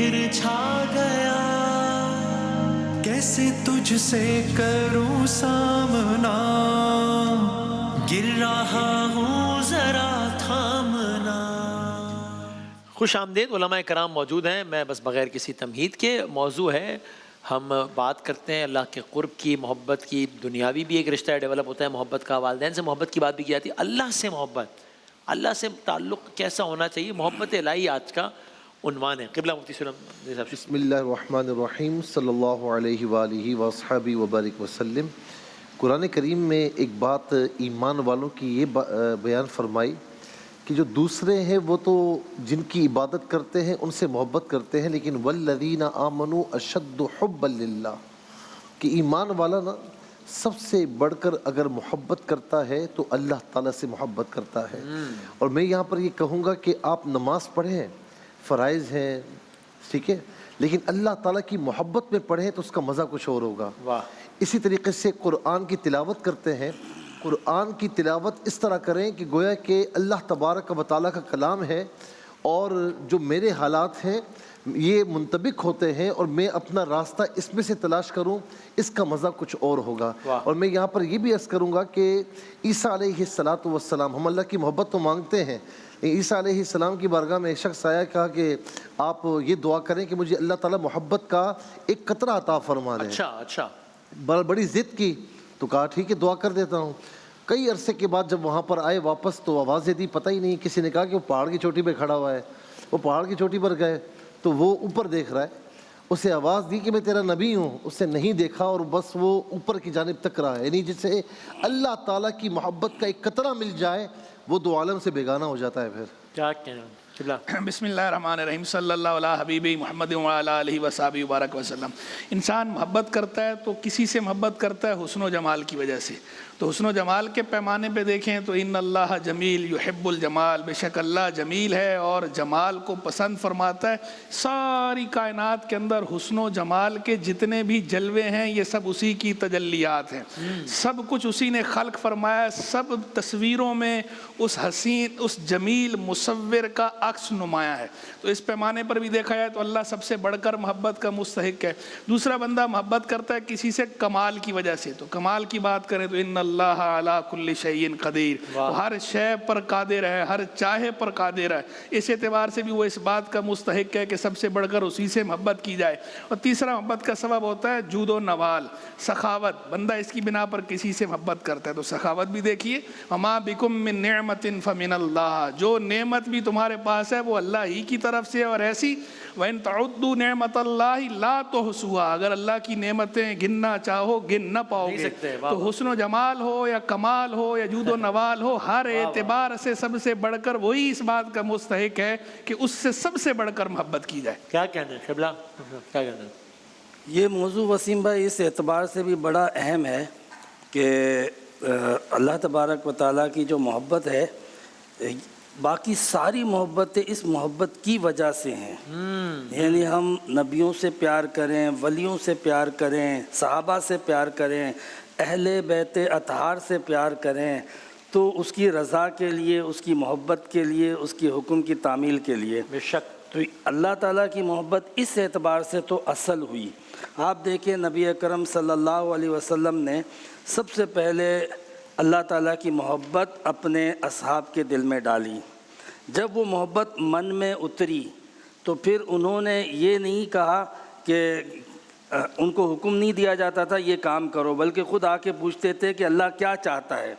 پھر چھا گیا، کیسے تجھ سے کروں سامنا، گر رہا ہوں ذرا تھامنا۔ خوش آمدید، علماء کرام موجود ہیں۔ میں بس بغیر کسی تمہید کے، موضوع ہے ہم بات کرتے ہیں اللہ کے قرب کی، محبت کی۔ دنیاوی بھی ایک رشتہ ڈیولپ ہوتا ہے محبت کا، والدین سے محبت کی بات بھی کی جاتی ہے۔ اللہ سے محبت، اللہ سے تعلق کیسا ہونا چاہیے، محبت الہی آج کا عنوان ہے۔ قبلہ مفتی صاحب۔ بسم اللہ الرحمن الرحیم، صلی اللہ علیہ وآلہ وصحبہ وبارک وسلم۔ قرآن کریم میں ایک بات ایمان والوں کی یہ بیان فرمائی کہ جو دوسرے ہیں وہ تو جن کی عبادت کرتے ہیں ان سے محبت کرتے ہیں، لیکن والذین آمنوا اشد حبا للہ، کہ ایمان والا نا سب سے بڑھ کر اگر محبت کرتا ہے تو اللہ تعالیٰ سے محبت کرتا ہے۔ اور میں یہاں پر یہ کہوں گا کہ آپ نماز پڑھیں، فرائض ہیں، ٹھیک ہے، لیکن اللہ تعالیٰ کی محبت میں پڑھیں تو اس کا مزہ کچھ اور ہوگا۔ اسی طریقے سے قرآن کی تلاوت کرتے ہیں، قرآن کی تلاوت اس طرح کریں کہ گویا کہ اللہ تبارک و تعالیٰ کا کلام ہے اور جو میرے حالات ہیں یہ منطبق ہوتے ہیں اور میں اپنا راستہ اس میں سے تلاش کروں، اس کا مزہ کچھ اور ہوگا۔ اور میں یہاں پر یہ بھی عرض کروں گا کہ عیسیٰ علیہ السلام، ہم اللہ کی محبت تو مانگتے ہیں، عیسیٰ علیہ السلام کی بارگاہ میں ایک شخص آیا، کہا کہ آپ یہ دعا کریں کہ مجھے اللہ تعالیٰ محبت کا ایک قطرہ عطا فرما دیں۔ اچھا، بڑی ضد کی تو کہا ٹھیک ہے دعا کر دیتا ہوں۔ کئی عرصے کے بعد جب وہاں پر آئے واپس تو آوازیں دی، پتہ ہی نہیں، کسی نے کہا کہ وہ پہاڑ کی چوٹی پہ کھڑا ہوا ہے۔ وہ پہاڑ کی چوٹی پر گئے تو وہ اوپر دیکھ رہا ہے، اسے آواز دی کہ میں تیرا نبی ہوں، اس نے نہیں دیکھا اور بس وہ اوپر کی جانب تک رہا ہے۔ یعنی جسے اللہ تعالیٰ کی محبت کا ایک قطرہ مل جائے وہ دو عالم سے بیگانہ ہو جاتا ہے۔ پھر کیا کہنا؟ بسم اللہ الرحمن الرحیم، صلی اللہ علیہ حبیب محمد وعلی آلہ وصحبہ وبارک وسلم۔ انسان محبت کرتا ہے تو کسی سے محبت کرتا ہے حسن و جمال کی وجہ سے۔ تو حسن و جمال کے پیمانے پہ دیکھیں تو ان اللہ جمیل یحب الجمال، بے شک اللہ جمیل ہے اور جمال کو پسند فرماتا ہے۔ ساری کائنات کے اندر حسن و جمال کے جتنے بھی جلوے ہیں یہ سب اسی کی تجلیات ہیں، سب کچھ اسی نے خلق فرمایا، سب تصویروں میں اس حسین، اس جمیل مصور کا عکس نمایاں ہے۔ تو اس پیمانے پر بھی دیکھا جائے تو اللہ سب سے بڑھ کر محبت کا مستحق ہے۔ دوسرا بندہ محبت کرتا ہے کسی سے کمال کی وجہ سے، تو کمال کی بات کریں تو ان اللہ علی کل شیء قدیر، ہر شے پر قادر ہے، ہر چاہے پر قادر ہے۔ اس اعتبار سے بھی وہ اس بات کا مستحق ہے کہ سب سے بڑھ کر اسی سے محبت کی جائے۔ اور تیسرا محبت کا سبب ہوتا ہے جود و نوال، سخاوت۔ بندہ اس کی بنا پر کسی سے محبت کرتا ہے تو سخاوت بھی دیکھیے، وما بکم من نعمت فمن اللہ، جو نعمت بھی تمہارے پاس ہے وہ اللہ ہی کی طرف سے، اور ایسی وَإِن تَعُدُّوا نِعْمَةَ اللَّهِ لَا تُحْصُوهَا، اگر اللہ کی نعمتیں گننا چاہو گن نہ پاؤ گے۔ تو حسن و جمال ہو یا کمال ہو یا جود و نوال ہو، ہر اعتبار سے سب سے بڑھ کر وہی اس بات کا مستحق ہے کہ اس سے سب سے بڑھ کر محبت کی جائے۔ کیا کہنا ہے شبلہ؟ کیا کہنا ہے؟ یہ موضوع وسیم بھائی اس اعتبار سے بھی بڑا اہم ہے کہ اللہ تبارک و تعالیٰ کی جو محبت ہے، باقی ساری محبتیں اس محبت کی وجہ سے ہیں۔ یعنی ہم نبیوں سے پیار کریں، ولیوں سے پیار کریں، صحابہ سے پیار کریں، اہل بیت اطہار سے پیار کریں، تو اس کی رضا کے لیے، اس کی محبت کے لیے، اس کی حکم کی تعمیل کے لیے۔ بے شک۔ تو اللہ تعالیٰ کی محبت اس اعتبار سے تو اصل ہوئی۔ آپ دیکھیں نبی اکرم صلی اللہ علیہ وسلم نے سب سے پہلے اللہ تعالیٰ کی محبت اپنے اصحاب کے دل میں ڈالی۔ جب وہ محبت من میں اتری تو پھر انہوں نے یہ نہیں کہا کہ ان کو حکم نہیں دیا جاتا تھا یہ کام کرو، بلکہ خود آ کے پوچھتے تھے کہ اللہ کیا چاہتا ہے۔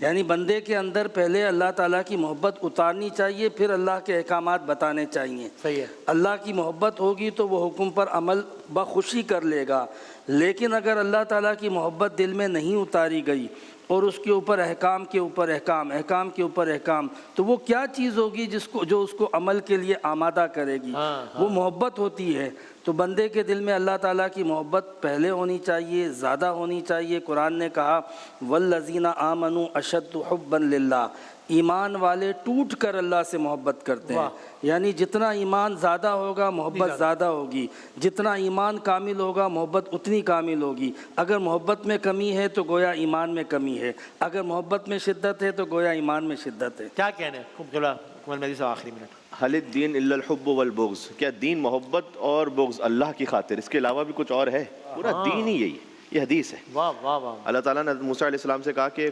یعنی بندے کے اندر پہلے اللہ تعالیٰ کی محبت اتارنی چاہیے، پھر اللہ کے احکامات بتانے چاہیے۔ صحیح ہے۔ اللہ کی محبت ہوگی تو وہ حکم پر عمل بخوشی کر لے گا، لیکن اگر اللہ تعالیٰ کی محبت دل میں نہیں اتاری گئی اور اس کے اوپر احکام کے اوپر احکام، احکام کے اوپر احکام، تو وہ کیا چیز ہوگی جو اس کو عمل کے لیے آمادہ کرے گی؟ وہ محبت ہوتی ہے۔ تو بندے کے دل میں اللہ تعالیٰ کی محبت پہلے ہونی چاہیے، زیادہ ہونی چاہیے۔ قرآن نے کہا والذین آمنوا اشد حبا للہ، ایمان والے ٹوٹ کر اللہ سے محبت کرتے ہیں، یعنی جتنا ایمان زیادہ ہوگا محبت زیادہ ہوگی، جتنا ایمان کامل ہوگا محبت اتنی کامل ہوگی۔ اگر محبت میں کمی ہے تو گویا ایمان میں کمی ہے، اگر محبت میں شدت ہے تو گویا ایمان میں شدت ہے۔ کیا کہنا ہے مکمل مہدی صاحب آخری منٹ؟ حل الدین الا الحب والبغض، کیا دین محبت اور بغض اللہ کی خاطر، اس کے علاوہ بھی کچھ اور ہے؟ پورا دین ہی یہی ہے، یہ حدیث ہے۔ واہ واہ واہ۔ اللہ تعالیٰ نے موسیٰ علیہ السلام سے کہا کہ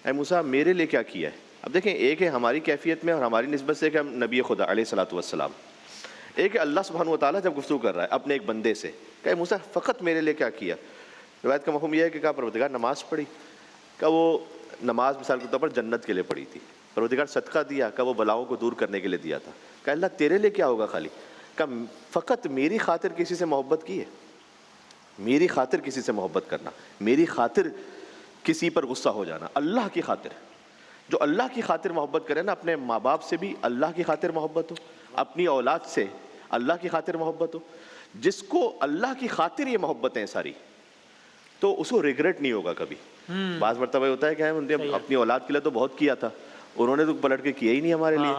اے موسیٰ میرے لیے کیا کیا ہے؟ اب دیکھیں، ایک ہے ہماری کیفیت میں اور ہماری نسبت سے کہ ہم نبی خدا علیہ الصلوۃ والسلام، ایک ہے اللہ سبحانہ و تعالیٰ جب گفتگو کر رہا ہے اپنے ایک بندے سے کہ اے موسیٰ فقط میرے لیے کیا کیا؟ روایت کا مفہوم یہ ہے کہ کہا پروردگار نماز پڑھی، کہ وہ نماز مثال کے طور پر جنت کے لیے پڑھی تھی۔ پروردگار صدقہ دیا، کہ وہ بلاؤں کو دور کرنے کے لیے دیا تھا۔ کہ اللہ تیرے لیے کیا ہوگا خالی؟ کہ فقط میری خاطر کسی سے محبت کی ہے، میری خاطر کسی سے محبت کرنا، میری خاطر کسی پر غصہ ہو جانا، اللہ کی خاطر۔ جو اللہ کی خاطر محبت کرے نا، اپنے ماں باپ سے بھی اللہ کی خاطر محبت ہو، اپنی اولاد سے اللہ کی خاطر محبت ہو، جس کو اللہ کی خاطر یہ محبتیں ساری، تو اس کو ریگریٹ نہیں ہوگا کبھی۔ بعض مرتبہ ہوتا ہے کہ ہم نے اپنی اولاد کے لیے تو بہت کیا تھا، انہوں نے تو پلٹ کے کیا ہی نہیں ہمارے لیے،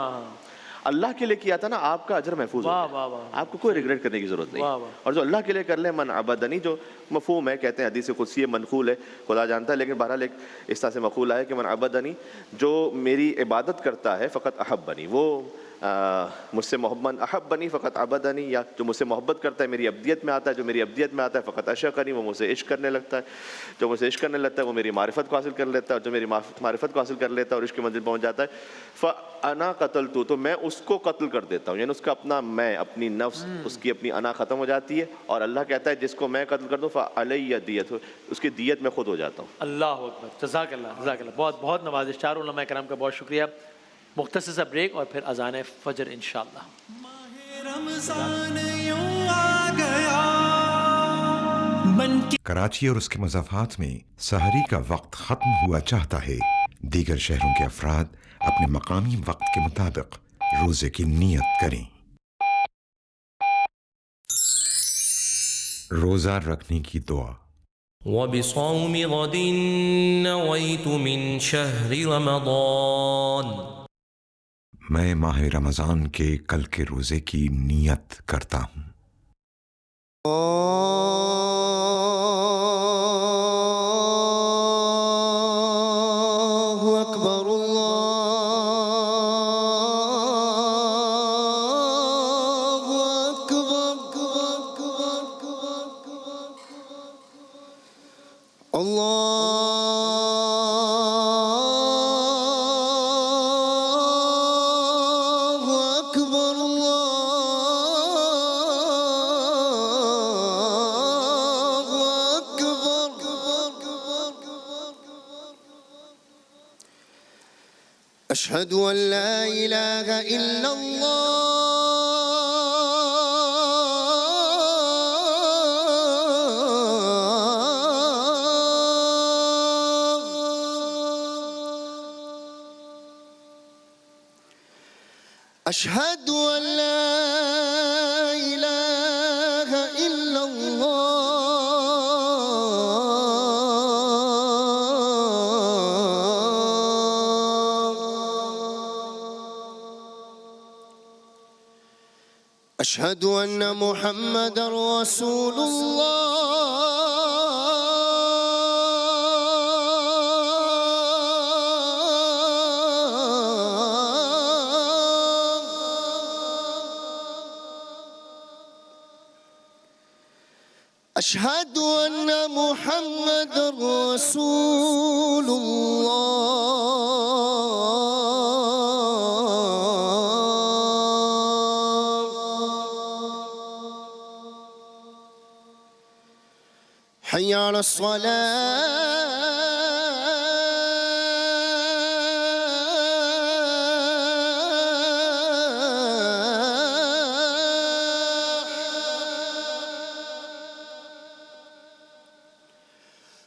اللہ کے لیے کیا تھا نا، آپ کا اجر محفوظ ہوگا، آپ کو کوئی ریگریٹ کرنے کی ضرورت نہیں۔ اور جو اللہ کے لیے کر لے، من عبدنی، جو مفہوم ہے، کہتے ہیں حدیث قدسی منقول ہے، خدا جانتا ہے، لیکن بہرحال ایک اس طرح سے مقول ہے کہ من عبدنی، جو میری عبادت کرتا ہے، فقط احبنی، وہ مجھ سے محبت، احبنی فقط عبدنی، یا جو مجھ سے محبت کرتا ہے میری عبدیت میں آتا ہے، جو میری عبدیت میں آتا ہے فقط عشقنی، وہ مجھ سے عشق کرنے لگتا ہے، جو مجھ سے عشق کرنے لگتا ہے وہ میری معرفت کو حاصل کر لیتا ہے، اور جو میری معرفت کو حاصل کر لیتا ہے اور عشق کی منزل پہنچ جاتا ہے، فانا قتلت، تو میں اس کو قتل کر دیتا ہوں، یعنی اس کا اپنا میں، اپنی نفس، اس کی اپنی انا ختم ہو جاتی ہے، اور اللہ کہتا ہے جس کو میں قتل کر دوں فعلی دیت، اس کی دیت میں خود ہو جاتا ہوں۔ اللہ اکبر، جزاک اللہ، جزاک اللہ، بہت بہت نوازش۔ چاروں علماء کرام کا بہت شکریہ۔ مختصر سا بریک اور پھر اذان فجر انشاءاللہ۔ رمضان یوں آ گیا بن کے کراچی اور اس کے مضافات میں سحری کا وقت ختم ہوا چاہتا ہے۔ دیگر شہروں کے افراد اپنے مقامی وقت کے مطابق روزے کی نیت کریں۔ روزہ رکھنے کی دعا۔ وبصوم غد نويت من شهر رمضان، میں ماہ رمضان کے کل کے روزے کی نیت کرتا ہوں۔ أشهد أن لا إله إلا الله، أشهد أن لا إله إلا أشهد أن محمد رسول الله، أشهد أن محمد رسول حي على الصلاة،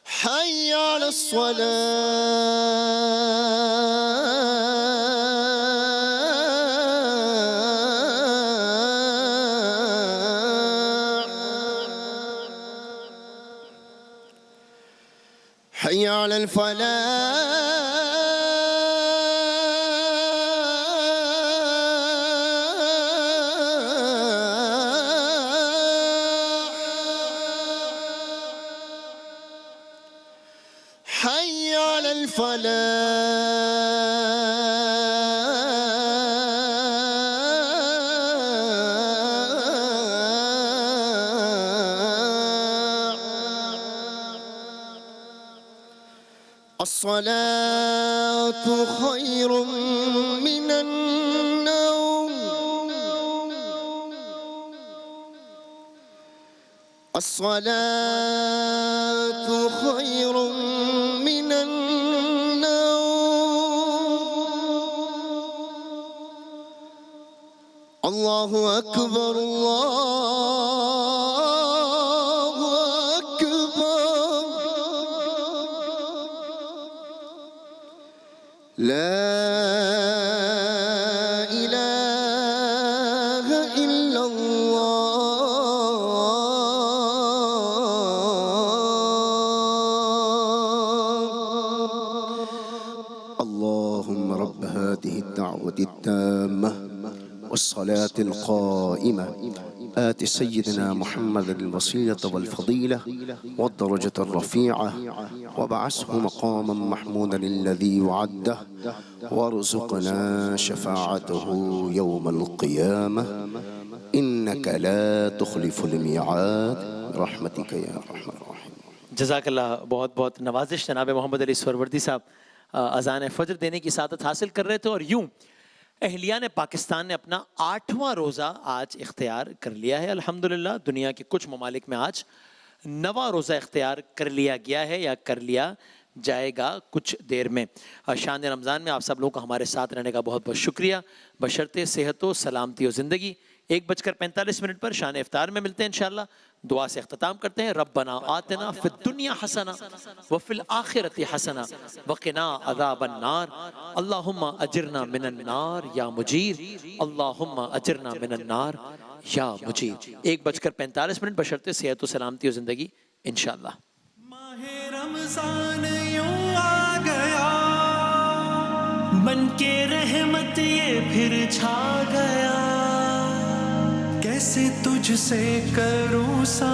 حي على الصلاة، حي على الفلاح، الصلاة خير من النوم الصلاة خير من النوم الله أكبر الله أكبر لا إله إلا الله اللهم رب هذه الدعوة التامة والصلاة القائمة آت سيدنا محمد الوسيلة والفضيلة والدرجة الرفيعة وابعثه مقاما محمودا الذي وعده وارزقنا شفاعته يوم القيامة إنك لا تخلف الميعاد برحمتك يا أرحم الراحمين. جزاک اللہ. بہت بہت نوازش. جناب محمد علی سہروردی صاحب اذان فجر دینے کی سعادت حاصل کر رہے تھے، اور یوں اہلیان پاکستان نے اپنا 8واں روزہ آج اختیار کر لیا ہے الحمدللہ. دنیا کے کچھ ممالک میں آج 9واں روزہ اختیار کر لیا گیا ہے یا کر لیا جائے گا کچھ دیر میں. شان رمضان میں آپ سب لوگوں کا ہمارے ساتھ رہنے کا بہت بہت شکریہ. بشرط صحت و سلامتی و زندگی. 1:45 پر شان افطار میں ملتے ہیں انشاءاللہ. دعا سے اختتام کرتے ہیں. ربنا آتنا فی الدنیا حسنہ وفی الآخرۃ حسنہ وقنا عذاب النار اللہم اجرنا من النار یا مجیر اللہم اجرنا من النار یا مجیر. 1:45 بشرط صحت و سلامتی و زندگی انشاءاللہ. ماہ رمضان یوں آ گیا بن کے رحمت یہ پھر چھا گیا. کیسے تجھ سے کروں